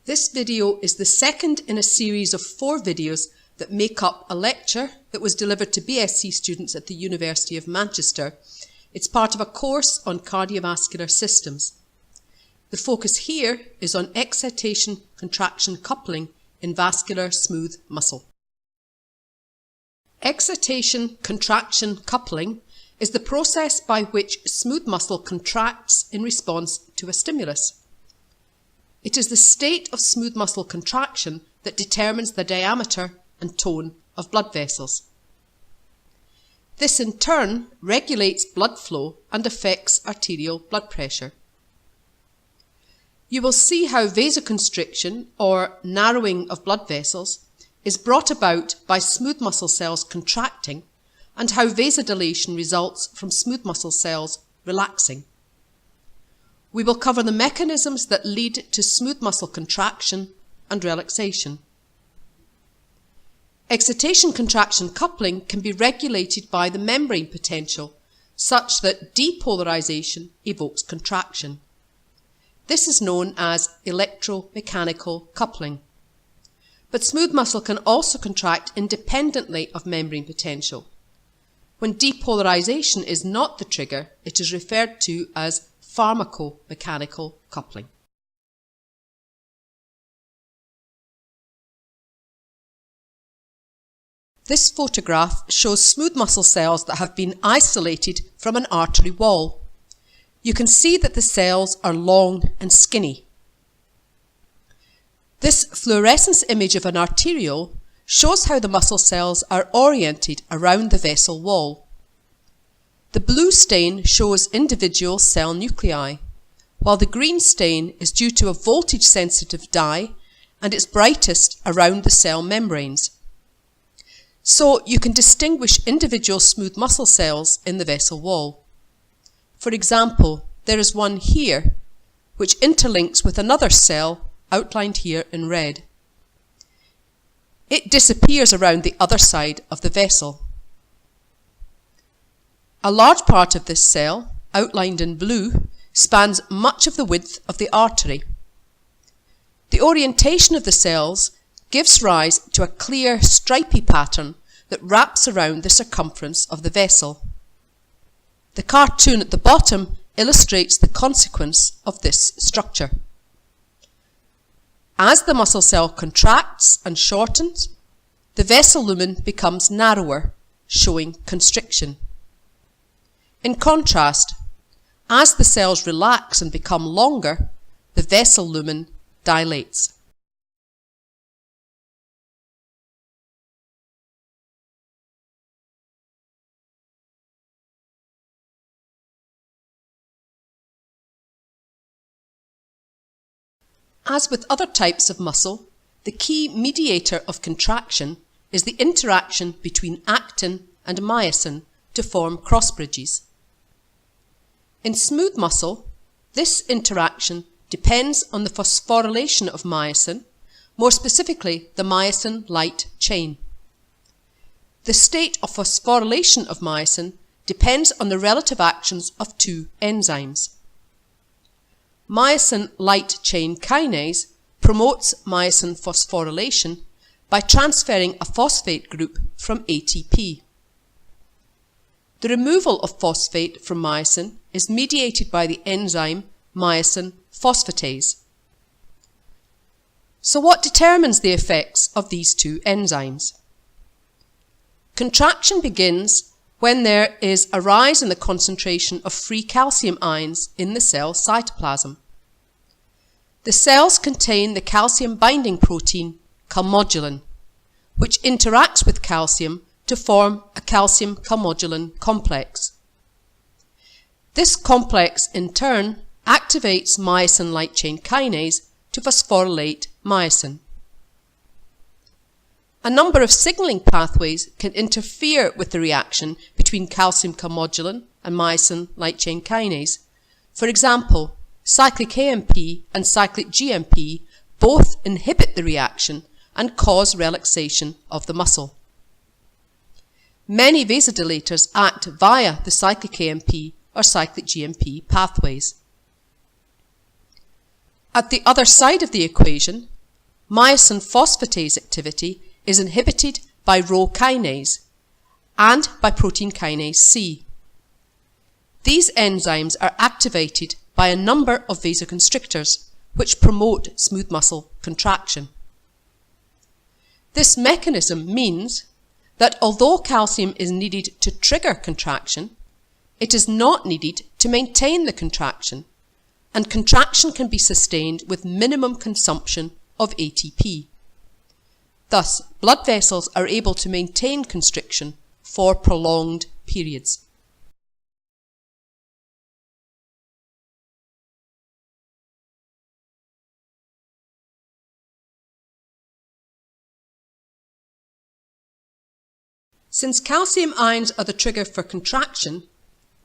This video is the second in a series of 4 videos that make up a lecture that was delivered to BSc students at the University of Manchester. It's part of a course on cardiovascular systems. The focus here is on excitation-contraction coupling in vascular smooth muscle. Excitation-contraction coupling is the process by which smooth muscle contracts in response to a stimulus. It is the state of smooth muscle contraction that determines the diameter and tone of blood vessels. This in turn regulates blood flow and affects arterial blood pressure. You will see how vasoconstriction, or narrowing of blood vessels, is brought about by smooth muscle cells contracting, and how vasodilation results from smooth muscle cells relaxing. We will cover the mechanisms that lead to smooth muscle contraction and relaxation. Excitation-contraction coupling can be regulated by the membrane potential, such that depolarization evokes contraction. This is known as electromechanical coupling. But smooth muscle can also contract independently of membrane potential. When depolarization is not the trigger, it is referred to as pharmacomechanical coupling. This photograph shows smooth muscle cells that have been isolated from an artery wall. You can see that the cells are long and skinny. This fluorescence image of an arteriole shows how the muscle cells are oriented around the vessel wall. The blue stain shows individual cell nuclei, while the green stain is due to a voltage-sensitive dye and it's brightest around the cell membranes. So you can distinguish individual smooth muscle cells in the vessel wall. For example, there is one here, which interlinks with another cell outlined here in red. It disappears around the other side of the vessel. A large part of this cell, outlined in blue, spans much of the width of the artery. The orientation of the cells gives rise to a clear stripy pattern that wraps around the circumference of the vessel. The cartoon at the bottom illustrates the consequence of this structure. As the muscle cell contracts and shortens, the vessel lumen becomes narrower, showing constriction. In contrast, as the cells relax and become longer, the vessel lumen dilates. As with other types of muscle, the key mediator of contraction is the interaction between actin and myosin to form cross bridges. In smooth muscle, this interaction depends on the phosphorylation of myosin, more specifically the myosin light chain. The state of phosphorylation of myosin depends on the relative actions of 2 enzymes. Myosin light chain kinase promotes myosin phosphorylation by transferring a phosphate group from ATP. The removal of phosphate from myosin is mediated by the enzyme myosin phosphatase. So what determines the effects of these 2 enzymes? Contraction begins when there is a rise in the concentration of free calcium ions in the cell cytoplasm. The cells contain the calcium binding protein calmodulin, which interacts with calcium to form a calcium calmodulin complex. This complex in turn activates myosin light chain kinase to phosphorylate myosin. A number of signaling pathways can interfere with the reaction between calcium calmodulin and myosin light chain kinase. For example, cyclic AMP and cyclic GMP both inhibit the reaction and cause relaxation of the muscle. Many vasodilators act via the cyclic AMP or cyclic GMP pathways. At the other side of the equation, myosin phosphatase activity is inhibited by Rho kinase and by protein kinase C. These enzymes are activated by a number of vasoconstrictors which promote smooth muscle contraction. This mechanism means that although calcium is needed to trigger contraction, it is not needed to maintain the contraction, and contraction can be sustained with minimum consumption of ATP. Thus, blood vessels are able to maintain constriction for prolonged periods. Since calcium ions are the trigger for contraction,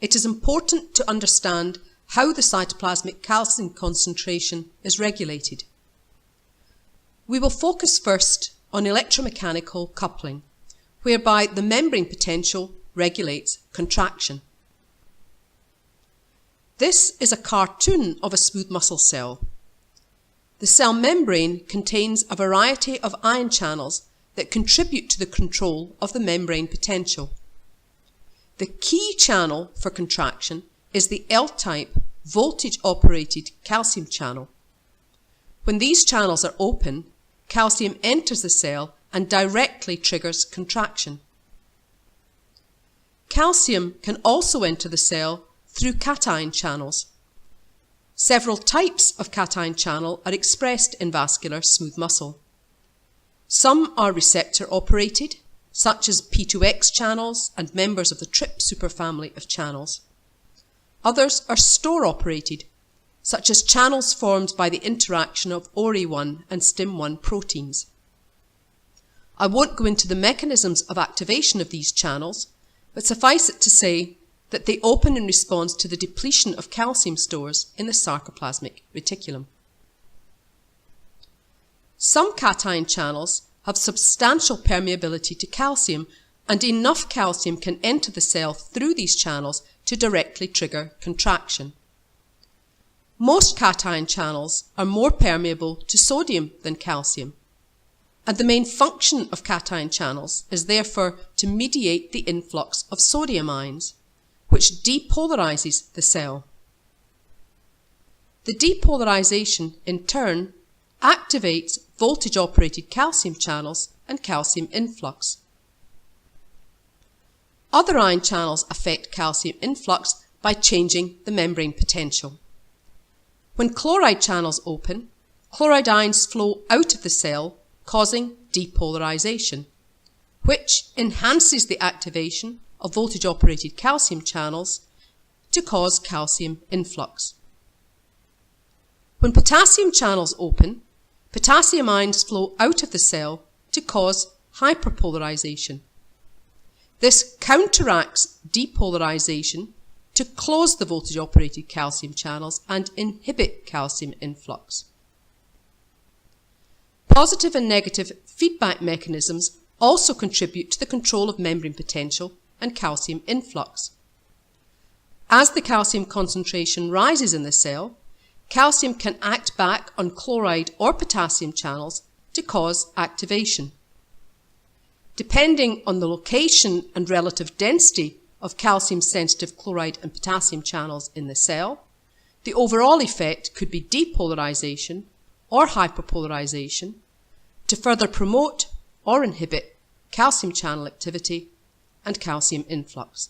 it is important to understand how the cytoplasmic calcium concentration is regulated. We will focus first on electromechanical coupling, whereby the membrane potential regulates contraction. This is a cartoon of a smooth muscle cell. The cell membrane contains a variety of ion channels that contribute to the control of the membrane potential. The key channel for contraction is the L-type voltage-operated calcium channel. When these channels are open, calcium enters the cell and directly triggers contraction. Calcium can also enter the cell through cation channels. Several types of cation channel are expressed in vascular smooth muscle. Some are receptor-operated, such as P2X channels and members of the TRP superfamily of channels. Others are store-operated, such as channels formed by the interaction of ORI1 and STIM1 proteins. I won't go into the mechanisms of activation of these channels, but suffice it to say that they open in response to the depletion of calcium stores in the sarcoplasmic reticulum. Some cation channels have substantial permeability to calcium, and enough calcium can enter the cell through these channels to directly trigger contraction. Most cation channels are more permeable to sodium than calcium, and the main function of cation channels is therefore to mediate the influx of sodium ions, which depolarizes the cell. The depolarization, in turn, activates voltage-operated calcium channels and calcium influx. Other ion channels affect calcium influx by changing the membrane potential. When chloride channels open, chloride ions flow out of the cell, causing depolarization, which enhances the activation of voltage-operated calcium channels to cause calcium influx. When potassium channels open, potassium ions flow out of the cell to cause hyperpolarization. This counteracts depolarization to close the voltage-operated calcium channels and inhibit calcium influx. Positive and negative feedback mechanisms also contribute to the control of membrane potential and calcium influx. As the calcium concentration rises in the cell, calcium can act back on chloride or potassium channels to cause activation. Depending on the location and relative density of calcium-sensitive chloride and potassium channels in the cell, the overall effect could be depolarization or hyperpolarization to further promote or inhibit calcium channel activity and calcium influx.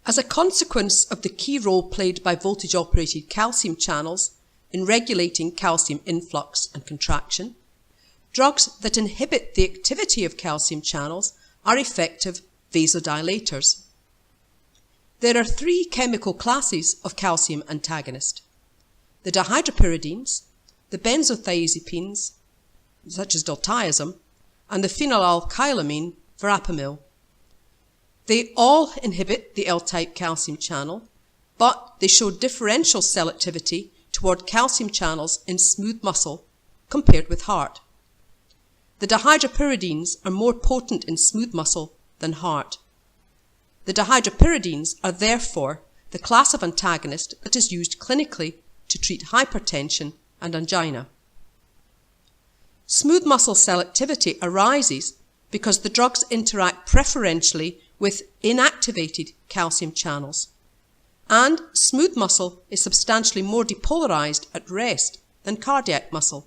As a consequence of the key role played by voltage-operated calcium channels in regulating calcium influx and contraction, drugs that inhibit the activity of calcium channels are effective vasodilators. There are three chemical classes of calcium antagonist: the dihydropyridines, the benzothiazepines, such as diltiazem, and the phenylalkylamine, verapamil. They all inhibit the L-type calcium channel, but they show differential selectivity toward calcium channels in smooth muscle compared with heart. The dihydropyridines are more potent in smooth muscle than heart. The dihydropyridines are therefore the class of antagonist that is used clinically to treat hypertension and angina. Smooth muscle selectivity arises because the drugs interact preferentially with inactivated calcium channels, and smooth muscle is substantially more depolarized at rest than cardiac muscle.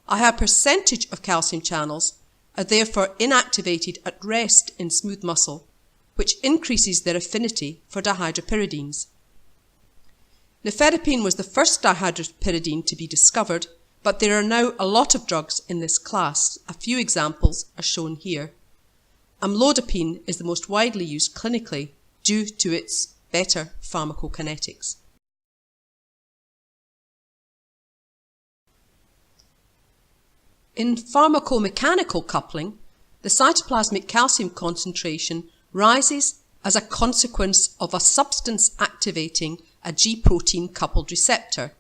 A higher percentage of calcium channels are therefore inactivated at rest in smooth muscle, which increases their affinity for dihydropyridines. Nifedipine was the first dihydropyridine to be discovered, but there are now a lot of drugs in this class. A few examples are shown here. Amlodipine is the most widely used clinically due to its better pharmacokinetics. In pharmacomechanical coupling, the cytoplasmic calcium concentration rises as a consequence of a substance activating a G-protein coupled receptor,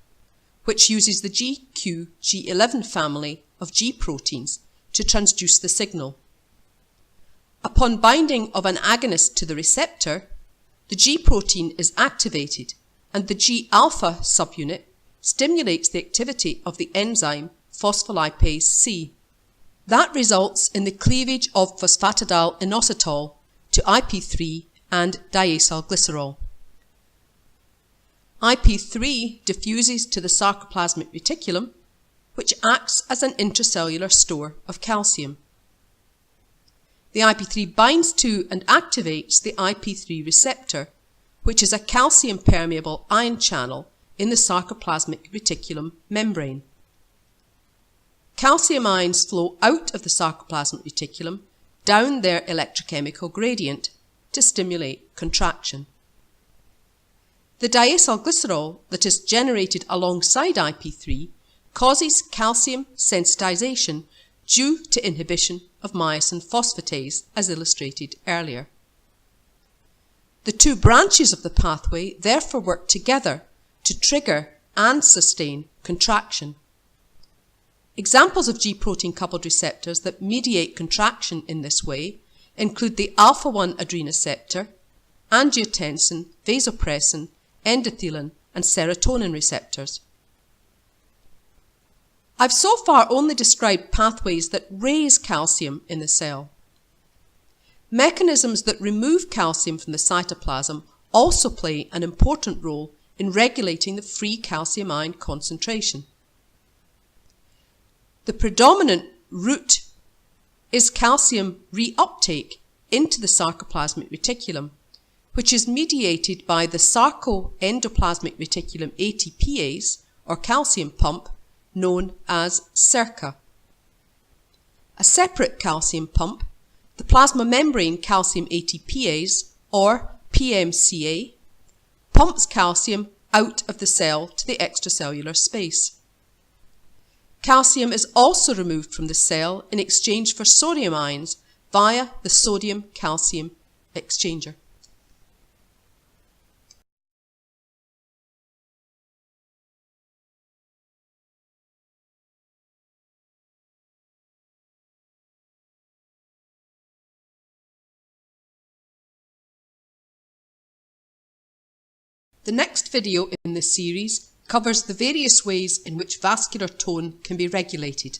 which uses the GQ-G11 family of G proteins to transduce the signal. Upon binding of an agonist to the receptor, the G protein is activated and the G-alpha subunit stimulates the activity of the enzyme phospholipase C. That results in the cleavage of phosphatidyl inositol to IP3 and diacylglycerol. IP3 diffuses to the sarcoplasmic reticulum, which acts as an intracellular store of calcium. The IP3 binds to and activates the IP3 receptor, which is a calcium-permeable ion channel in the sarcoplasmic reticulum membrane. Calcium ions flow out of the sarcoplasmic reticulum down their electrochemical gradient to stimulate contraction. The diacylglycerol that is generated alongside IP3 causes calcium sensitization due to inhibition of myosin phosphatase, as illustrated earlier. The two branches of the pathway therefore work together to trigger and sustain contraction. Examples of G-protein coupled receptors that mediate contraction in this way include the alpha-1 adrenoceptor, angiotensin, vasopressin, endothelin, and serotonin receptors. I've so far only described pathways that raise calcium in the cell. Mechanisms that remove calcium from the cytoplasm also play an important role in regulating the free calcium ion concentration. The predominant route is calcium reuptake into the sarcoplasmic reticulum, which is mediated by the sarcoendoplasmic reticulum ATPase, or calcium pump, known as SERCA. A separate calcium pump, the plasma membrane calcium ATPase, or PMCA, pumps calcium out of the cell to the extracellular space. Calcium is also removed from the cell in exchange for sodium ions via the sodium-calcium exchanger. The next video in this series covers the various ways in which vascular tone can be regulated.